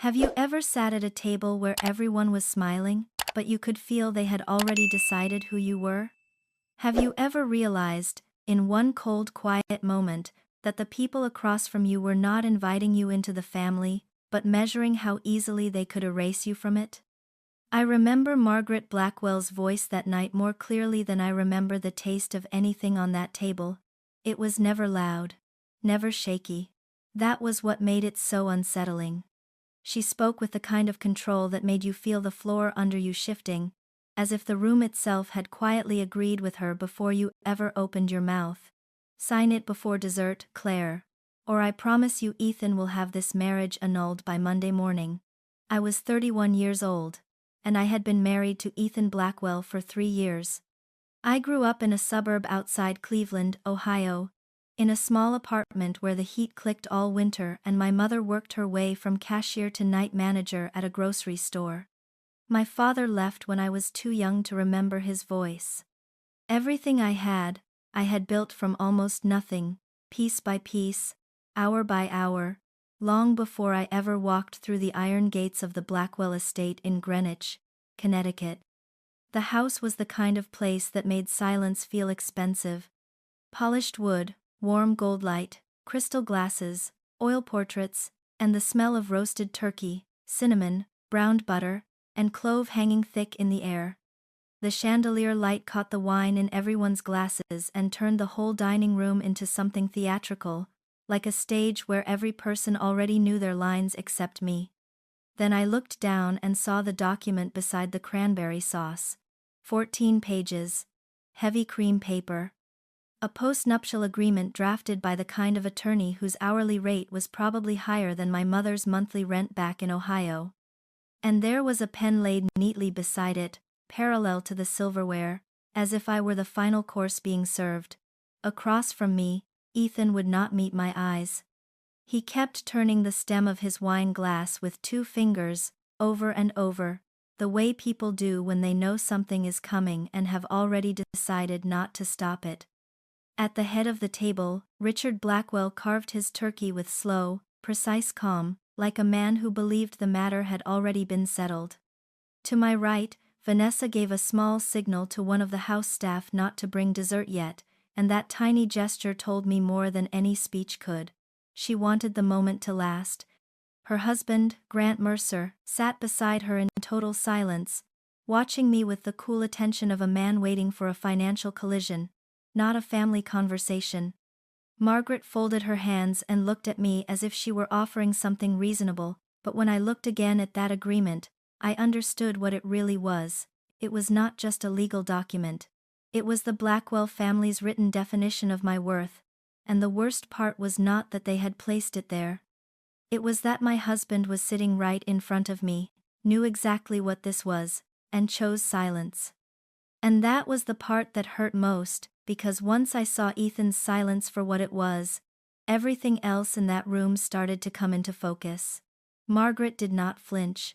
Have you ever sat at a table where everyone was smiling, but you could feel they had already decided who you were? Have you ever realized, in one cold, quiet moment, that the people across from you were not inviting you into the family, but measuring how easily they could erase you from it? I remember Margaret Blackwell's voice that night more clearly than I remember the taste of anything on that table. It was never loud, never shaky. That was what made it so unsettling. She spoke with the kind of control that made you feel the floor under you shifting, as if the room itself had quietly agreed with her before you ever opened your mouth. Sign it before dessert, Claire. Or I promise you Ethan will have this marriage annulled by Monday morning. I was 31 years old, and I had been married to Ethan Blackwell for 3 years. I grew up in a suburb outside Cleveland, Ohio, in a small apartment where the heat clicked all winter and my mother worked her way from cashier to night manager at a grocery store. My father left when I was too young to remember his voice. Everything I had built from almost nothing, piece by piece, hour by hour, long before I ever walked through the iron gates of the Blackwell estate in Greenwich, Connecticut. The house was the kind of place that made silence feel expensive. Polished wood, warm gold light, crystal glasses, oil portraits, and the smell of roasted turkey, cinnamon, browned butter, and clove hanging thick in the air. The chandelier light caught the wine in everyone's glasses and turned the whole dining room into something theatrical, like a stage where every person already knew their lines except me. Then I looked down and saw the document beside the cranberry sauce. 14 pages. Heavy cream paper. A postnuptial agreement drafted by the kind of attorney whose hourly rate was probably higher than my mother's monthly rent back in Ohio. And there was a pen laid neatly beside it, parallel to the silverware, as if I were the final course being served. Across from me, Ethan would not meet my eyes. He kept turning the stem of his wine glass with 2 fingers, over and over, the way people do when they know something is coming and have already decided not to stop it. At the head of the table, Richard Blackwell carved his turkey with slow, precise calm, like a man who believed the matter had already been settled. To my right, Vanessa gave a small signal to one of the house staff not to bring dessert yet, and that tiny gesture told me more than any speech could. She wanted the moment to last. Her husband, Grant Mercer, sat beside her in total silence, watching me with the cool attention of a man waiting for a financial collision, not a family conversation. Margaret folded her hands and looked at me as if she were offering something reasonable, but when I looked again at that agreement, I understood what it really was. It was not just a legal document. It was the Blackwell family's written definition of my worth, and the worst part was not that they had placed it there. It was that my husband was sitting right in front of me, knew exactly what this was, and chose silence. And that was the part that hurt most, because once I saw Ethan's silence for what it was, everything else in that room started to come into focus. Margaret did not flinch.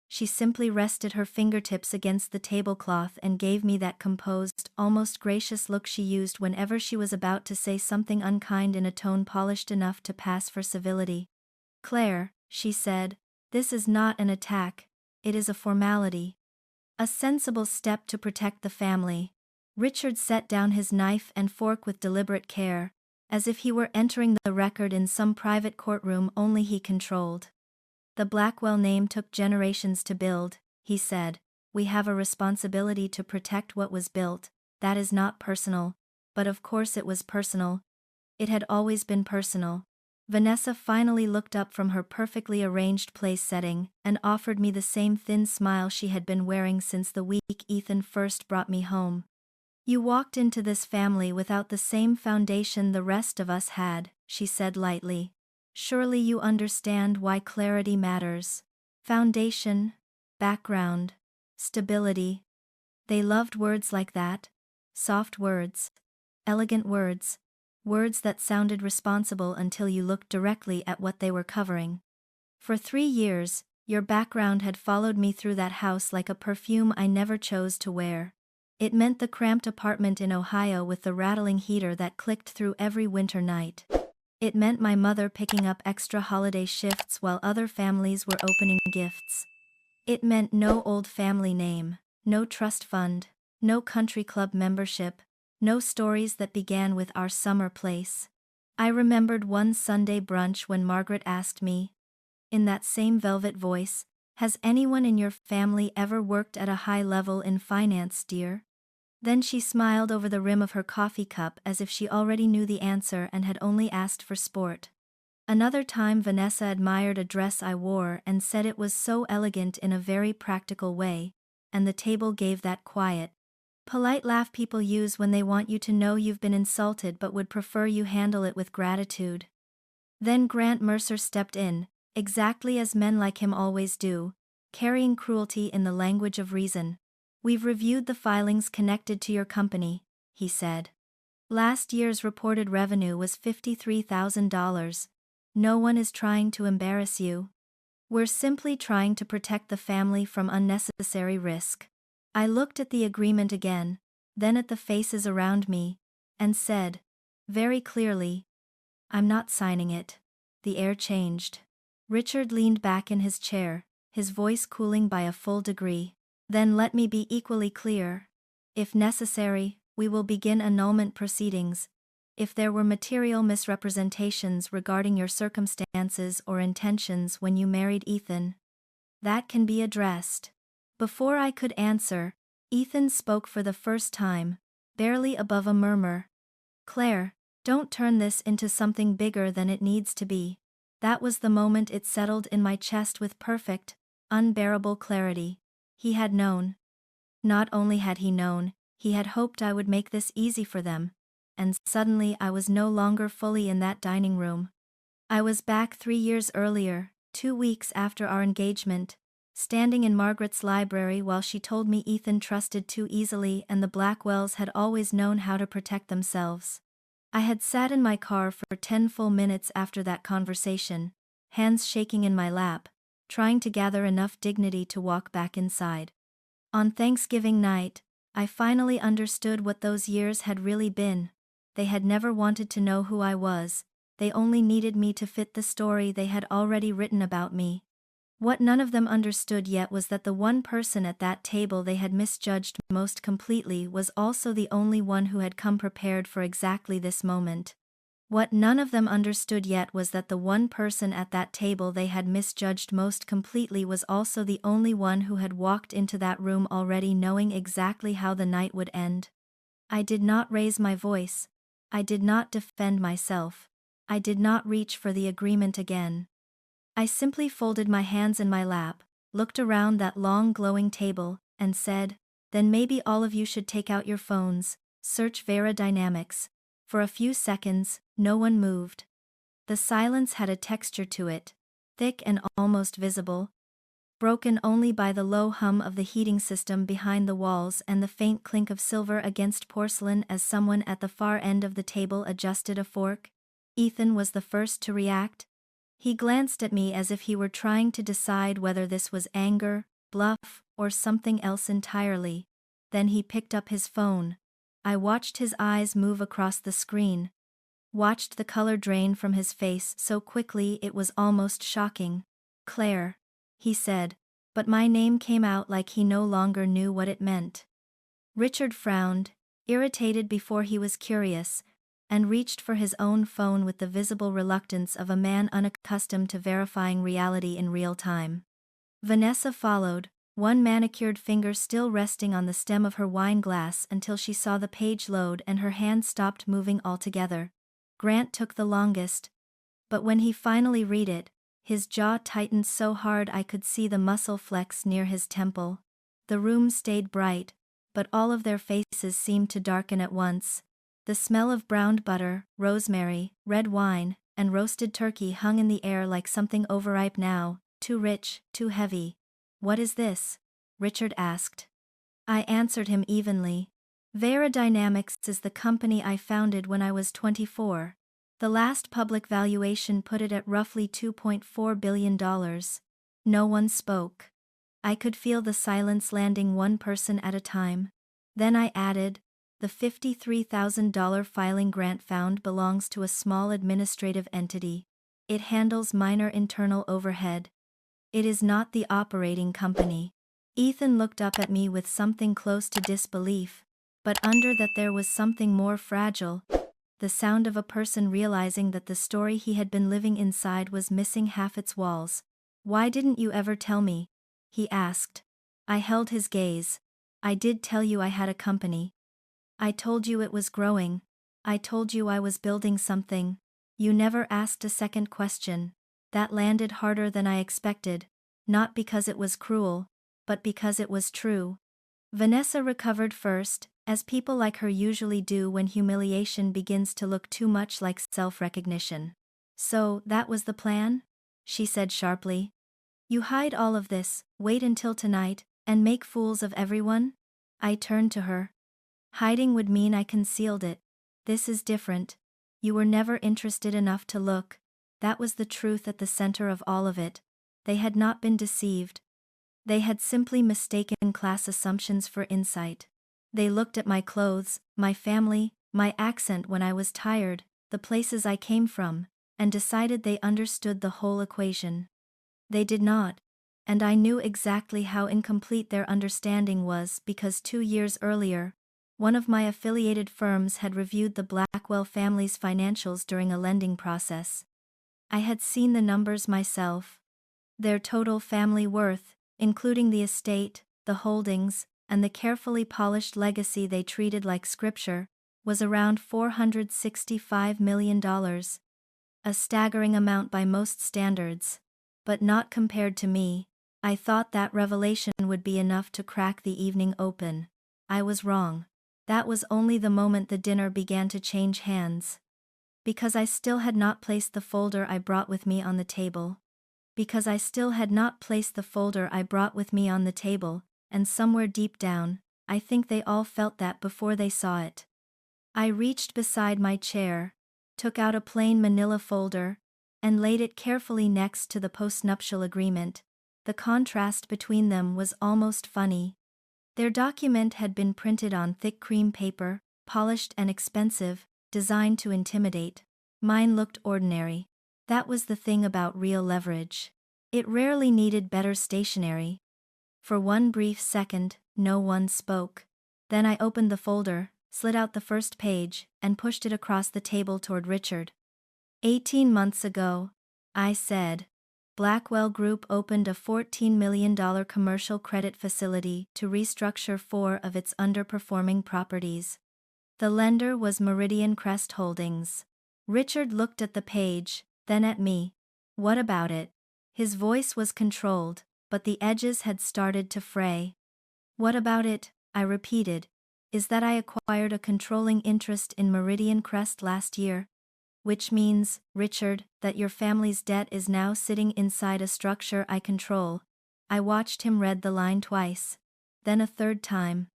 She simply rested her fingertips against the tablecloth and gave me that composed, almost gracious look she used whenever she was about to say something unkind in a tone polished enough to pass for civility. "Claire," she said, "this is not an attack, it is a formality. A sensible step to protect the family." Richard set down his knife and fork with deliberate care, as if he were entering the record in some private courtroom only he controlled. "The Blackwell name took generations to build," he said. "We have a responsibility to protect what was built. That is not personal." But of course it was personal. It had always been personal. Vanessa finally looked up from her perfectly arranged place setting and offered me the same thin smile she had been wearing since the week Ethan first brought me home. "You walked into this family without the same foundation the rest of us had," she said lightly. "Surely you understand why clarity matters. Foundation, background, stability." They loved words like that. Soft words. Elegant words. Words that sounded responsible until you looked directly at what they were covering. "For 3 years, your background had followed me through that house like a perfume I never chose to wear. It meant the cramped apartment in Ohio with the rattling heater that clicked through every winter night. It meant my mother picking up extra holiday shifts while other families were opening gifts. It meant no old family name, no trust fund, no country club membership, no stories that began with our summer place. I remembered one Sunday brunch when Margaret asked me, in that same velvet voice, "Has anyone in your family ever worked at a high level in finance, dear?" Then she smiled over the rim of her coffee cup as if she already knew the answer and had only asked for sport. Another time Vanessa admired a dress I wore and said it was so elegant in a very practical way, and the table gave that quiet, polite laugh people use when they want you to know you've been insulted but would prefer you handle it with gratitude. Then Grant Mercer stepped in, exactly as men like him always do, carrying cruelty in the language of reason. "We've reviewed the filings connected to your company," he said. "Last year's reported revenue was $53,000. No one is trying to embarrass you. We're simply trying to protect the family from unnecessary risk." I looked at the agreement again, then at the faces around me, and said, very clearly, "I'm not signing it." The air changed. Richard leaned back in his chair, his voice cooling by a full degree. "Then let me be equally clear. If necessary, we will begin annulment proceedings. If there were material misrepresentations regarding your circumstances or intentions when you married Ethan, that can be addressed." Before I could answer, Ethan spoke for the first time, barely above a murmur. "Claire, don't turn this into something bigger than it needs to be." That was the moment it settled in my chest with perfect, unbearable clarity. He had known. Not only had he known, he had hoped I would make this easy for them, and suddenly I was no longer fully in that dining room. I was back 3 years earlier, 2 weeks after our engagement, standing in Margaret's library while she told me Ethan trusted too easily and the Blackwells had always known how to protect themselves. I had sat in my car for 10 full minutes after that conversation, hands shaking in my lap, trying to gather enough dignity to walk back inside. On Thanksgiving night, I finally understood what those years had really been. They had never wanted to know who I was, they only needed me to fit the story they had already written about me. What none of them understood yet was that the one person at that table they had misjudged most completely was also the only one who had come prepared for exactly this moment. What none of them understood yet was that the one person at that table they had misjudged most completely was also the only one who had walked into that room already knowing exactly how the night would end. I did not raise my voice. I did not defend myself. I did not reach for the agreement again. I simply folded my hands in my lap, looked around that long glowing table, and said, "Then maybe all of you should take out your phones, search Vera Dynamics." For a few seconds, no one moved. The silence had a texture to it, thick and almost visible, broken only by the low hum of the heating system behind the walls and the faint clink of silver against porcelain as someone at the far end of the table adjusted a fork. Ethan was the first to react. He glanced at me as if he were trying to decide whether this was anger, bluff, or something else entirely. Then he picked up his phone. I watched his eyes move across the screen. Watched the color drain from his face so quickly it was almost shocking. "Claire," he said, but my name came out like he no longer knew what it meant. Richard frowned, irritated before he was curious, and reached for his own phone with the visible reluctance of a man unaccustomed to verifying reality in real time. Vanessa followed, one manicured finger still resting on the stem of her wine glass until she saw the page load and her hand stopped moving altogether. Grant took the longest. But when he finally read it, his jaw tightened so hard I could see the muscle flex near his temple. The room stayed bright, but all of their faces seemed to darken at once. The smell of browned butter, rosemary, red wine, and roasted turkey hung in the air like something overripe now, too rich, too heavy. "What is this?" Richard asked. I answered him evenly. "Vera Dynamics is the company I founded when I was 24. The last public valuation put it at roughly $2.4 billion. No one spoke. I could feel the silence landing one person at a time. Then I added, The $53,000 filing grant found belongs to a small administrative entity. It handles minor internal overhead. It is not the operating company. Ethan looked up at me with something close to disbelief, but under that there was something more fragile, the sound of a person realizing that the story he had been living inside was missing half its walls. "Why didn't you ever tell me?" he asked. I held his gaze. "I did tell you I had a company. I told you it was growing. I told you I was building something. You never asked a second question." That landed harder than I expected, not because it was cruel, but because it was true. Vanessa recovered first, as people like her usually do when humiliation begins to look too much like self-recognition. "So, that was the plan?" she said sharply. "You hide all of this, wait until tonight, and make fools of everyone?" I turned to her. "Hiding would mean I concealed it. This is different. You were never interested enough to look." That was the truth at the center of all of it. They had not been deceived. They had simply mistaken class assumptions for insight. They looked at my clothes, my family, my accent when I was tired, the places I came from, and decided they understood the whole equation. They did not, and I knew exactly how incomplete their understanding was because 2 years earlier, one of my affiliated firms had reviewed the Blackwell family's financials during a lending process. I had seen the numbers myself. Their total family worth, including the estate, the holdings, and the carefully polished legacy they treated like scripture, was around $465 million. A staggering amount by most standards. But not compared to me. I thought that revelation would be enough to crack the evening open. I was wrong. That was only the moment the dinner began to change hands. Because I still had not placed the folder I brought with me on the table. Because I still had not placed the folder I brought with me on the table, and somewhere deep down, I think they all felt that before they saw it. I reached beside my chair, took out a plain manila folder, and laid it carefully next to the postnuptial agreement. The contrast between them was almost funny. Their document had been printed on thick cream paper, polished and expensive, designed to intimidate. Mine looked ordinary. That was the thing about real leverage. It rarely needed better stationery. For one brief second, no one spoke. Then I opened the folder, slid out the first page, and pushed it across the table toward Richard. 18 months ago, I said, Blackwell Group opened a $14 million commercial credit facility to restructure 4 of its underperforming properties. The lender was Meridian Crest Holdings. Richard looked at the page, then at me. "What about it?" His voice was controlled, but the edges had started to fray. "What about it?" I repeated. "Is that I acquired a controlling interest in Meridian Crest last year. Which means, Richard, that your family's debt is now sitting inside a structure I control." I watched him read the line twice. Then a third time.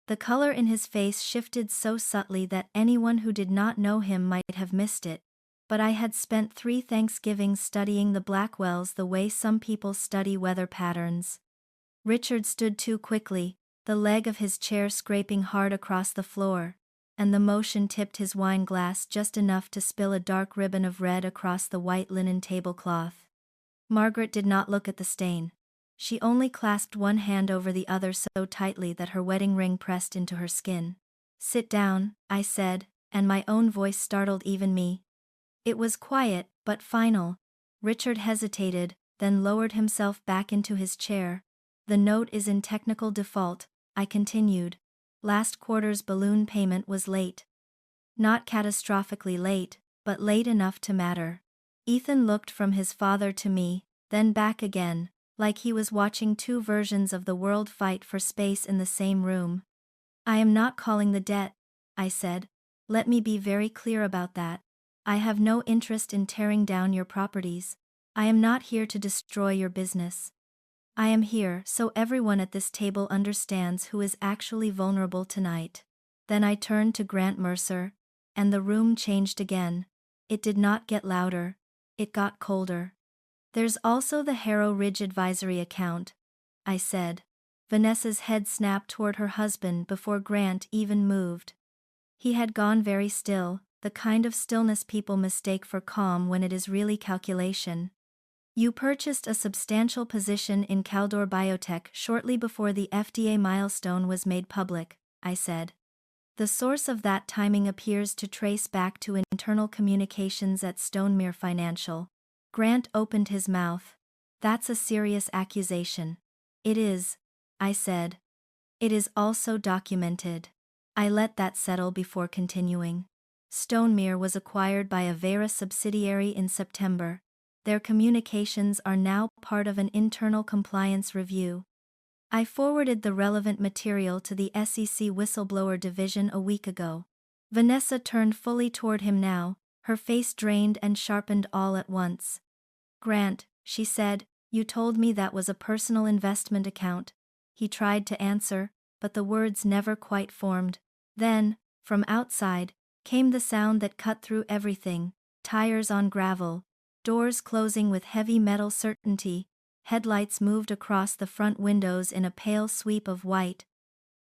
The color in his face shifted so subtly that anyone who did not know him might have missed it. But I had spent 3 Thanksgivings studying the Blackwells the way some people study weather patterns. Richard stood too quickly, the leg of his chair scraping hard across the floor, and the motion tipped his wine glass just enough to spill a dark ribbon of red across the white linen tablecloth. Margaret did not look at the stain. She only clasped one hand over the other so tightly that her wedding ring pressed into her skin. "Sit down," I said, and my own voice startled even me. It was quiet, but final. Richard hesitated, then lowered himself back into his chair. "The note is in technical default," I continued. "Last quarter's balloon payment was late. Not catastrophically late, but late enough to matter." Ethan looked from his father to me, then back again, like he was watching 2 versions of the world fight for space in the same room. "I am not calling the debt," I said. "Let me be very clear about that. I have no interest in tearing down your properties. I am not here to destroy your business. I am here so everyone at this table understands who is actually vulnerable tonight." Then I turned to Grant Mercer, and the room changed again. It did not get louder. It got colder. "There's also the Harrow Ridge Advisory account," I said. Vanessa's head snapped toward her husband before Grant even moved. He had gone very still, the kind of stillness people mistake for calm when it is really calculation. You purchased a substantial position in Caldor Biotech shortly before the FDA milestone was made public, I said. The source of that timing appears to trace back to internal communications at Stonemere Financial. Grant opened his mouth. That's a serious accusation. It is, I said. It is also documented. I let that settle before continuing. Stonemere was acquired by a Vera subsidiary in September. Their communications are now part of an internal compliance review. I forwarded the relevant material to the SEC whistleblower division a week ago. Vanessa turned fully toward him now, her face drained and sharpened all at once. Grant, she said, you told me that was a personal investment account. He tried to answer, but the words never quite formed. Then, from outside, came the sound that cut through everything: tires on gravel, doors closing with heavy metal certainty, headlights moved across the front windows in a pale sweep of white.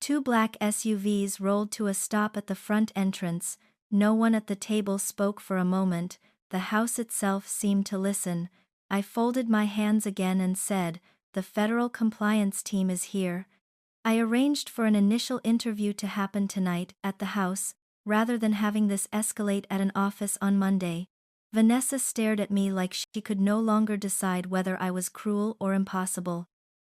2 black SUVs rolled to a stop at the front entrance. No one at the table spoke for a moment. The house itself seemed to listen. I folded my hands again and said, "The federal compliance team is here." I arranged for an initial interview to happen tonight at the house, rather than having this escalate at an office on Monday. Vanessa stared at me like she could no longer decide whether I was cruel or impossible.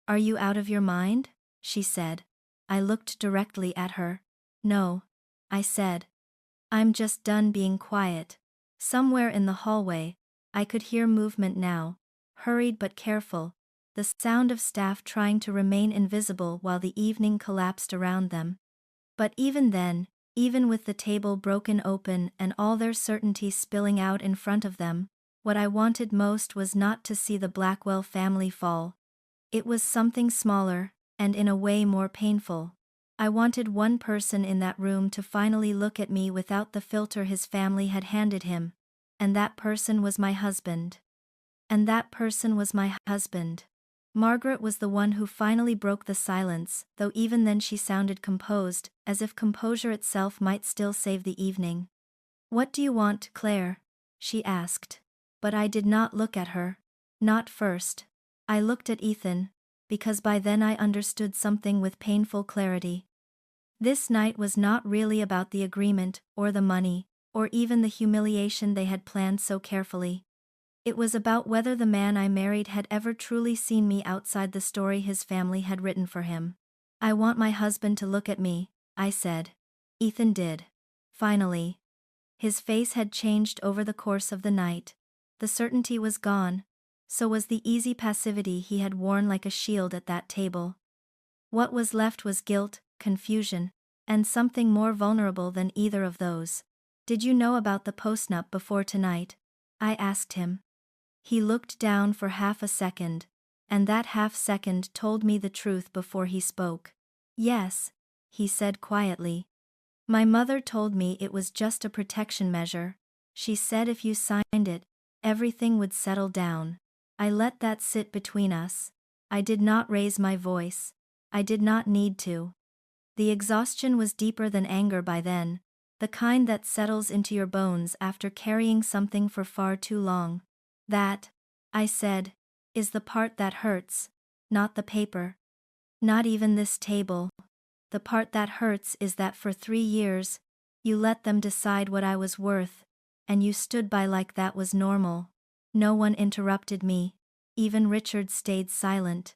"Are you out of your mind?" she said. I looked directly at her. "No," I said. "I'm just done being quiet." Somewhere in the hallway, I could hear movement now, hurried but careful, the sound of staff trying to remain invisible while the evening collapsed around them. But even then, even with the table broken open and all their certainty spilling out in front of them, what I wanted most was not to see the Blackwell family fall. It was something smaller, and in a way more painful. I wanted one person in that room to finally look at me without the filter his family had handed him, and that person was my husband. And that person was my husband. Margaret was the one who finally broke the silence, though even then she sounded composed, as if composure itself might still save the evening. "What do you want, Claire?" she asked. But I did not look at her. Not first. I looked at Ethan, because by then I understood something with painful clarity. This night was not really about the agreement, or the money, or even the humiliation they had planned so carefully. It was about whether the man I married had ever truly seen me outside the story his family had written for him. "I want my husband to look at me," I said. Ethan did. Finally. His face had changed over the course of the night. The certainty was gone. So was the easy passivity he had worn like a shield at that table. What was left was guilt, confusion, and something more vulnerable than either of those. "Did you know about the postnup before tonight?" I asked him. He looked down for half a second, and that half second told me the truth before he spoke. "Yes," he said quietly. "My mother told me it was just a protection measure. She said if you signed it, everything would settle down." I let that sit between us. I did not raise my voice. I did not need to. The exhaustion was deeper than anger by then, the kind that settles into your bones after carrying something for far too long. "That," I said, "is the part that hurts, not the paper. Not even this table. The part that hurts is that for 3 years, you let them decide what I was worth, and you stood by like that was normal." No one interrupted me. Even Richard stayed silent.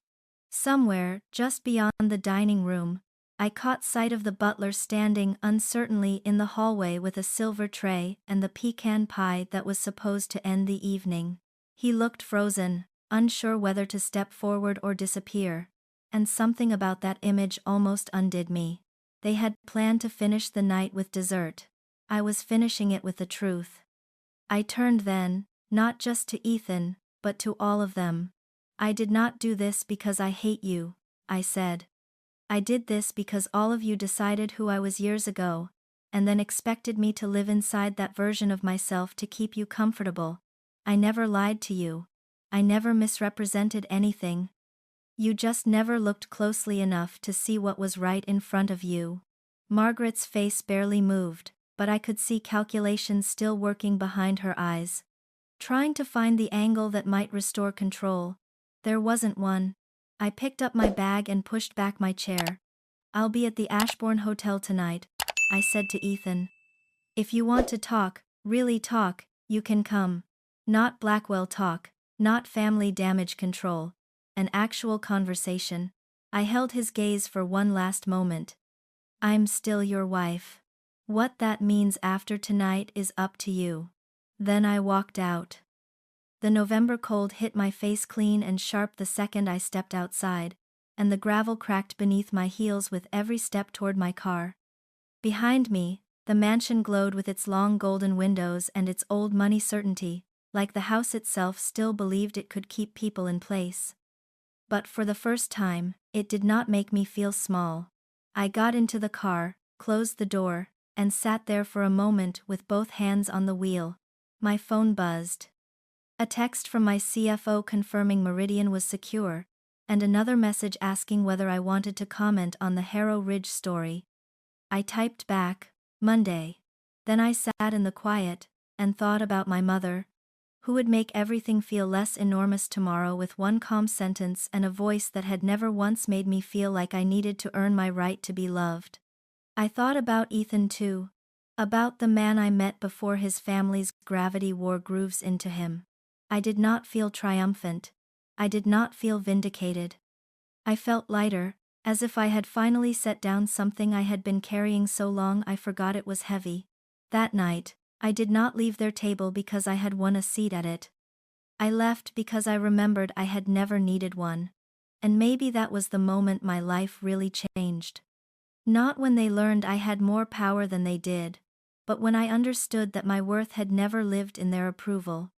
Somewhere, just beyond the dining room, I caught sight of the butler standing uncertainly in the hallway with a silver tray and the pecan pie that was supposed to end the evening. He looked frozen, unsure whether to step forward or disappear, and something about that image almost undid me. They had planned to finish the night with dessert. I was finishing it with the truth. I turned then, not just to Ethan, but to all of them. "I did not do this because I hate you," I said. "I did this because all of you decided who I was years ago, and then expected me to live inside that version of myself to keep you comfortable. I never lied to you. I never misrepresented anything. You just never looked closely enough to see what was right in front of you." Margaret's face barely moved, but I could see calculations still working behind her eyes. Trying to find the angle that might restore control. There wasn't one. I picked up my bag and pushed back my chair. "I'll be at the Ashbourne Hotel tonight," I said to Ethan. "If you want to talk, really talk, you can come. Not Blackwell talk, not family damage control. An actual conversation." I held his gaze for one last moment. "I'm still your wife. What that means after tonight is up to you." Then I walked out. The November cold hit my face clean and sharp the second I stepped outside, and the gravel cracked beneath my heels with every step toward my car. Behind me, the mansion glowed with its long golden windows and its old money certainty, like the house itself still believed it could keep people in place. But for the first time, it did not make me feel small. I got into the car, closed the door, and sat there for a moment with both hands on the wheel. My phone buzzed. A text from my CFO confirming Meridian was secure, and another message asking whether I wanted to comment on the Harrow Ridge story. I typed back, "Monday." Then I sat in the quiet, and thought about my mother, who would make everything feel less enormous tomorrow with one calm sentence and a voice that had never once made me feel like I needed to earn my right to be loved. I thought about Ethan too. About the man I met before his family's gravity wore grooves into him. I did not feel triumphant. I did not feel vindicated. I felt lighter, as if I had finally set down something I had been carrying so long I forgot it was heavy. That night, I did not leave their table because I had won a seat at it. I left because I remembered I had never needed one. And maybe that was the moment my life really changed. Not when they learned I had more power than they did, but when I understood that my worth had never lived in their approval.